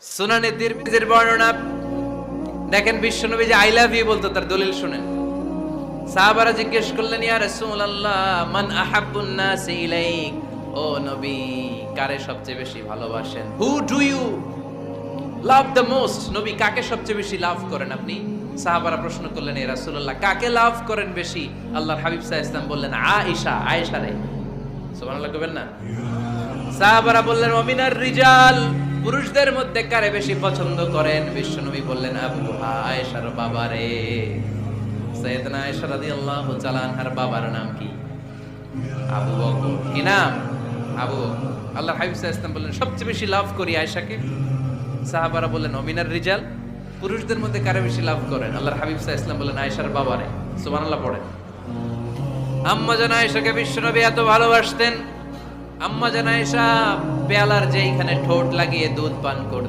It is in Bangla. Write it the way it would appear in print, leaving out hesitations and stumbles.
সুনানে তিরমিজির বর্ণনা দেখেন, বিশ্বনবী যে আই লাভ ইউ বলতো তার দলিল শুনেন। সাহাবারা জিজ্ঞেস করলেন, ইয়া রাসূলুল্লাহ মান আহাব্বুন নাস ইলাইক, ও নবী কারে সবচেয়ে বেশি ভালোবাসেন? Who do you love the most, নবী কাকে সবচেয়ে বেশি লাভ করেন আপনি? সাহাবারা প্রশ্ন করলেন, ইয়া রাসূলুল্লাহ কাকে লাভ করেন বেশি? আল্লাহর হাবিব সাল্লাল্লাহু আলাইহি ওয়াসাল্লাম বললেন, আয়েশা, আয়েশা রে। সুবহানাল্লাহ কইবেন না? সাহাবারা বললেন, ওমিনার রিজাল, পুরুষদের মধ্যে কারে বেশি পছন্দ করেন? বিশ্বনবী বললেন, আবুহা, আয়েশার বাবা রে। সাইয়েদনা আয়েশা রাদিয়াল্লাহু তাআলা আনহার বাবার নাম কি? আবু বকর। কি নাম? আবু বকর। আল্লাহর হাবিব সাল্লাল্লাহু আলাইহি ওয়াসাল্লাম বললেন, সবচেয়ে বেশি লাভ করি আয়েশাকে। সাহাবারা বললেন, ওমিনার রিজাল, পুরুষদের মধ্যে কারে বেশি লাভ করেন? আল্লাহর হাবিব সাল্লাল্লাহু আলাইহি ওয়াসাল্লাম বললেন, আয়েশার বাবা রে। সুবহানাল্লাহ পড়েন। আম্মা জান আয়েশাকে বিশ্বনবী এত ভালোবাসতেন, আম্মা জান আয়েশা পেয়ালার যেইখানে ঠোঁট লাগিয়ে দুধ পান করতেন